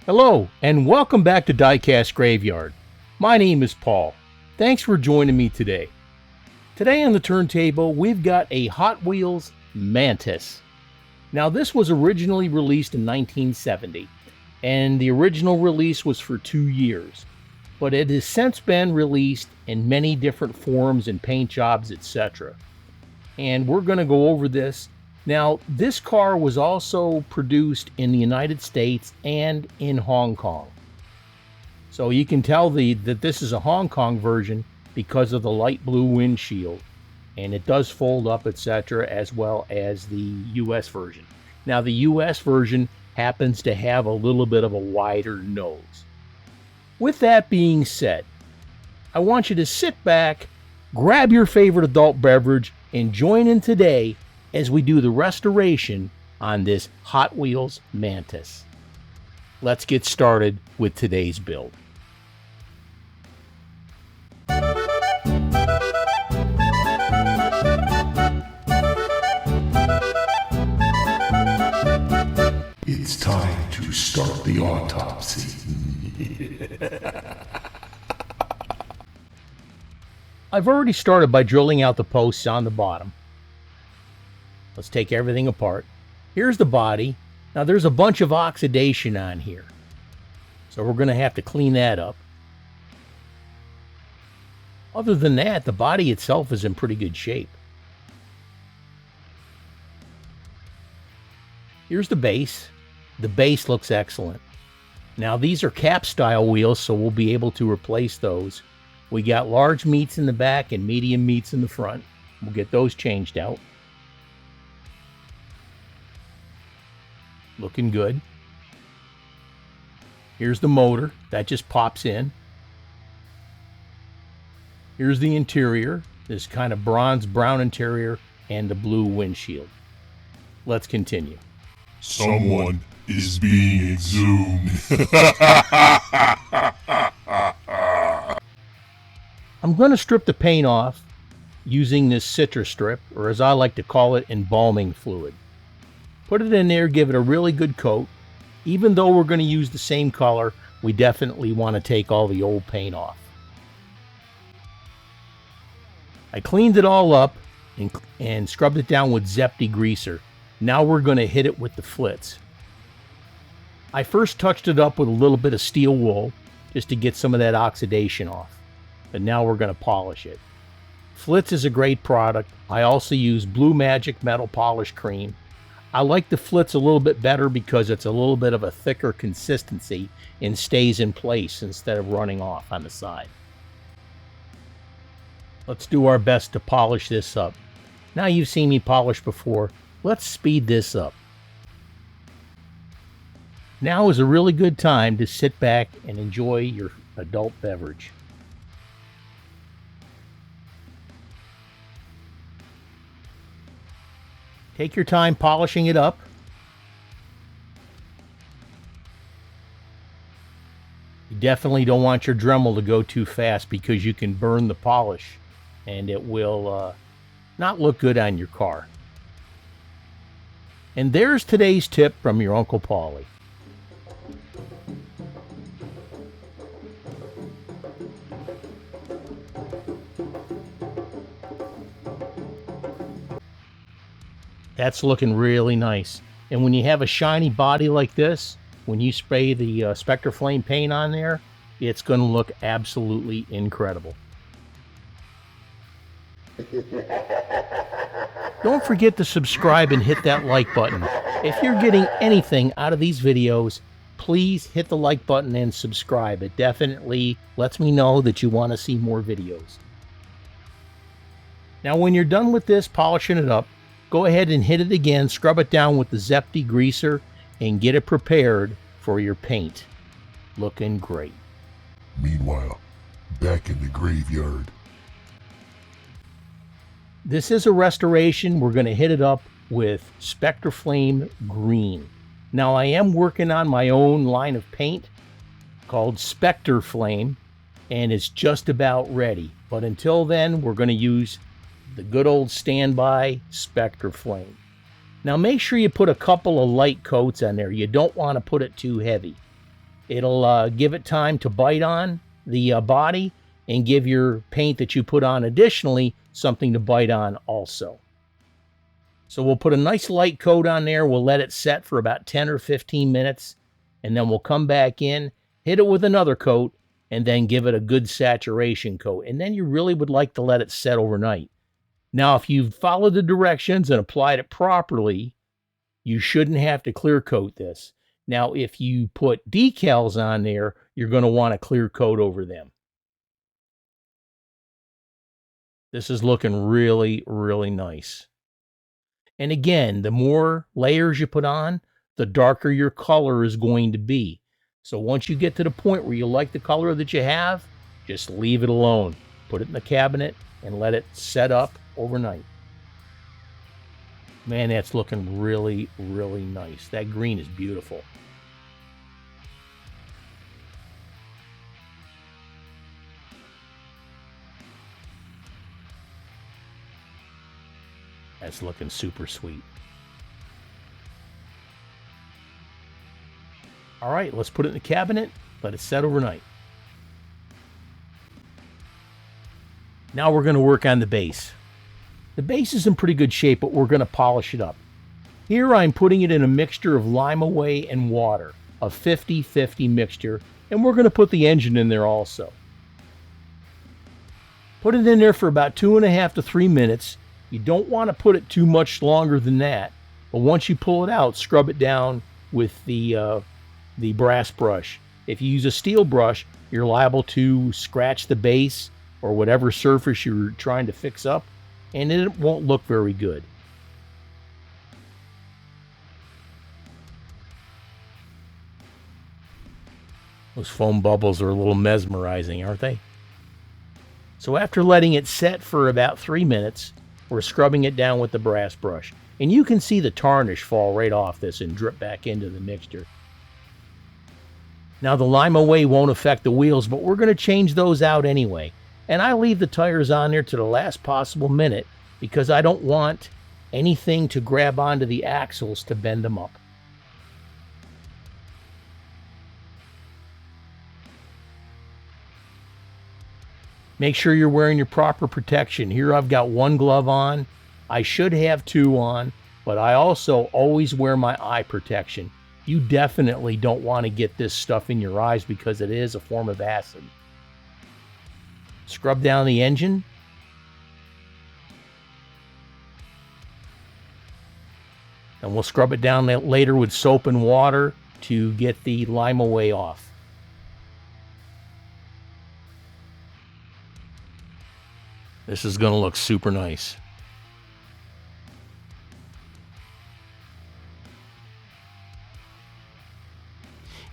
Hello, and welcome back to Diecast Graveyard. My name is Paul. Thanks for joining me today. Today on the turntable, we've got a Hot Wheels Mantis. Now, this was originally released in 1970, and the original release was for 2 years. But it has since been released in many different forms and paint jobs, etc. And we're going to go over this. Now, this car was also produced in the United States and in Hong Kong. So you can tell that this is a Hong Kong version because of the light blue windshield. And it does fold up, etc., as well as the US version. Now, the US version happens to have a little bit of a wider nose. With that being said, I want you to sit back, grab your favorite adult beverage, and join in today as we do the restoration on this Hot Wheels Mantis. Let's get started with today's build. It's time to start the autopsy. I've already started by drilling out the posts on the bottom. Let's take everything apart. Here's the body. Now there's a bunch of oxidation on here, so we're going to have to clean that up. Other than that, the body itself is in pretty good shape. Here's the base. The base looks excellent. Now these are cap style wheels, so we'll be able to replace those. We got large meats in the back and medium meats in the front. We'll get those changed out. Looking good. Here's the motor. That just pops in. Here's the interior. This kind of bronze brown interior and the blue windshield. Let's continue. Someone is being exhumed. I'm going to strip the paint off using this citrus strip, or as I like to call it, embalming fluid. Put it in there, give it a really good coat. Even though we're going to use the same color, we definitely want to take all the old paint off. I cleaned it all up and scrubbed it down with Zep degreaser. Now we're going to hit it with the flitz. I first touched it up with a little bit of steel wool just to get some of that oxidation off. But now we're going to polish it. Flitz is a great product. I also use Blue Magic Metal Polish Cream. I like the flitz a little bit better because it's a little bit of a thicker consistency and stays in place instead of running off on the side. Let's do our best to polish this up. Now you've seen me polish before. Let's speed this up. Now is a really good time to sit back and enjoy your adult beverage. Take your time polishing it up. You definitely don't want your Dremel to go too fast because you can burn the polish and it will not look good on your car. And there's today's tip from your Uncle Paulie. That's looking really nice. And when you have a shiny body like this, when you spray the Spectre Flame paint on there, it's going to look absolutely incredible. Don't forget to subscribe and hit that like button. If you're getting anything out of these videos, please hit the like button and subscribe. It definitely lets me know that you want to see more videos. Now when you're done with this, polishing it up, go ahead and hit it again, scrub it down with the Zep degreaser, and get it prepared for your paint. Looking great. Meanwhile, back in the graveyard. This is a restoration. We're going to hit it up with Spectre Flame Green. Now I am working on my own line of paint called Spectre Flame, and it's just about ready. But until then, we're going to use the good old standby Spectre Flame. Now make sure you put a couple of light coats on there. You don't want to put it too heavy. It'll give it time to bite on the body and give your paint that you put on additionally something to bite on also. So we'll put a nice light coat on there. We'll let it set for about 10 or 15 minutes, and then we'll come back in, hit it with another coat, and then give it a good saturation coat. And then you really would like to let it set overnight. Now, if you've followed the directions and applied it properly, you shouldn't have to clear coat this. Now, if you put decals on there, you're going to want a clear coat over them. This is looking really, really nice. And again, the more layers you put on, the darker your color is going to be. So once you get to the point where you like the color that you have, just leave it alone. Put it in the cabinet and let it set up overnight. Man, that's looking really, really nice. That green is beautiful. That's looking super sweet. All right, let's put it in the cabinet, let it set overnight. Now we're going to work on the base. The base is in pretty good shape, but we're going to polish it up. Here I'm putting it in a mixture of lime away and water, a 50-50 mixture, and we're going to put the engine in there also. Put it in there for about 2.5 to 3 minutes. You don't want to put it too much longer than that, but once you pull it out, scrub it down with the brass brush. If you use a steel brush, you're liable to scratch the base or whatever surface you're trying to fix up, and it won't look very good. Those foam bubbles are a little mesmerizing, aren't they? So after letting it set for about 3 minutes, we're scrubbing it down with the brass brush. And you can see the tarnish fall right off this and drip back into the mixture. Now the lime away won't affect the wheels, but we're going to change those out anyway. And I leave the tires on there to the last possible minute because I don't want anything to grab onto the axles to bend them up. Make sure you're wearing your proper protection. Here I've got one glove on. I should have 2 on, but I also always wear my eye protection. You definitely don't want to get this stuff in your eyes because it is a form of acid. Scrub down the engine. And we'll scrub it down later with soap and water to get the lime away off. This is going to look super nice.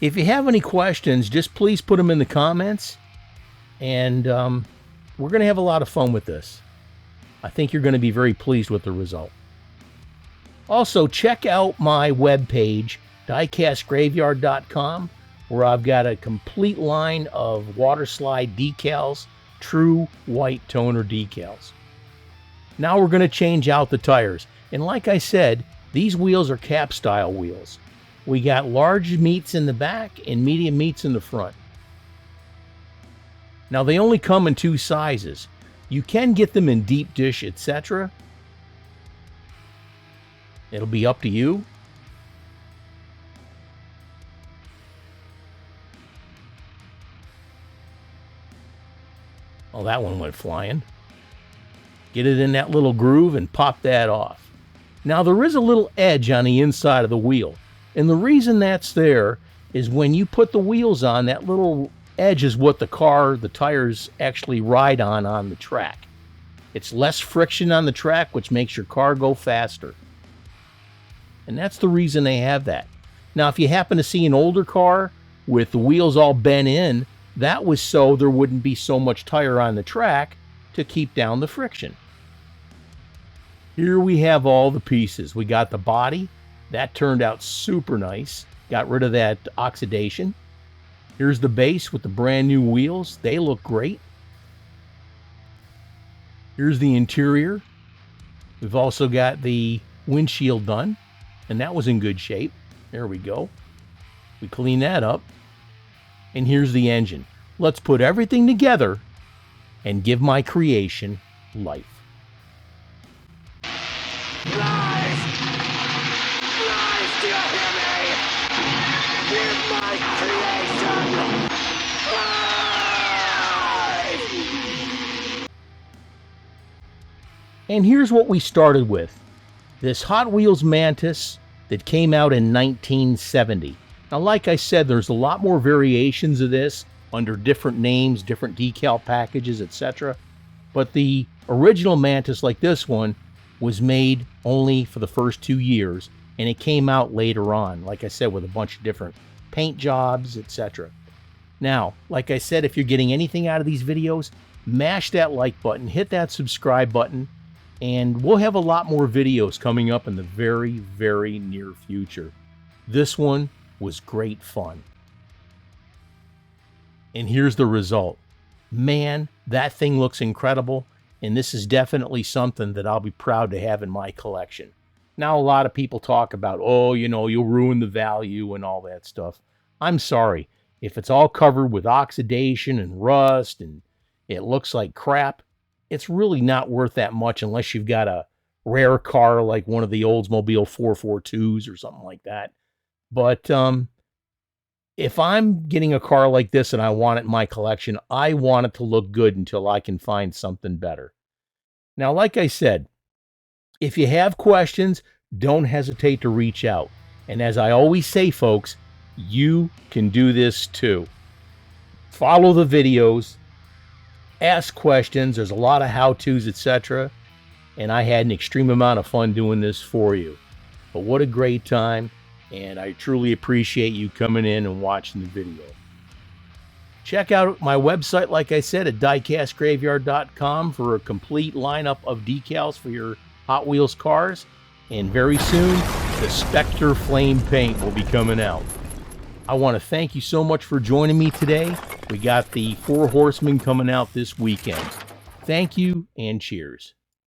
If you have any questions, just please put them in the comments. And we're going to have a lot of fun with this. I think you're going to be very pleased with the result. Also, check out my webpage, diecastgraveyard.com, where I've got a complete line of water slide decals, true white toner decals. Now we're going to change out the tires. And like I said, these wheels are cap style wheels. We got large meats in the back and medium meats in the front. Now they only come in 2 sizes. You can get them in deep dish, etc. It'll be up to you. Oh, that one went flying. Get it in that little groove and pop that off. Now there is a little edge on the inside of the wheel. And the reason that's there is when you put the wheels on, that little edge is what the tires actually ride on the track. It's less friction on the track, which makes your car go faster. And that's the reason they have that. Now, if you happen to see an older car with the wheels all bent in, that was so there wouldn't be so much tire on the track to keep down the friction. Here we have all the pieces. We got the body. That turned out super nice. Got rid of that oxidation. Here's the base with the brand new wheels. They look great. Here's the interior. We've also got the windshield done, and that was in good shape. There we go. We clean that up. And here's the engine. Let's put everything together and give my creation life. Lies! Lies, do you hear me? Give my creation life! And here's what we started with. This Hot Wheels Mantis that came out in 1970. Now, like I said, there's a lot more variations of this under different names, different decal packages, etc. But the original Mantis, like this one, was made only for the first 2 years, and it came out later on, like I said, with a bunch of different paint jobs, etc. Now, like I said, if you're getting anything out of these videos, mash that like button, hit that subscribe button, and we'll have a lot more videos coming up in the very, very near future. This one was great fun. And here's the result. Man, that thing looks incredible, and this is definitely something that I'll be proud to have in my collection. Now, a lot of people talk about, oh, you know, you'll ruin the value and all that stuff. I'm sorry. If it's all covered with oxidation and rust and it looks like crap, it's really not worth that much unless you've got a rare car like one of the Oldsmobile 442s or something like that. But if I'm getting a car like this and I want it in my collection, I want it to look good until I can find something better. Now, like I said, if you have questions, don't hesitate to reach out. And as I always say, folks, you can do this too. Follow the videos, ask questions. There's a lot of how-tos, etc. And I had an extreme amount of fun doing this for you. But what a great time. And I truly appreciate you coming in and watching the video. Check out my website, like I said, at diecastgraveyard.com for a complete lineup of decals for your Hot Wheels cars. And very soon, the Spectre Flame paint will be coming out. I want to thank you so much for joining me today. We got the Four Horsemen coming out this weekend. Thank you and cheers.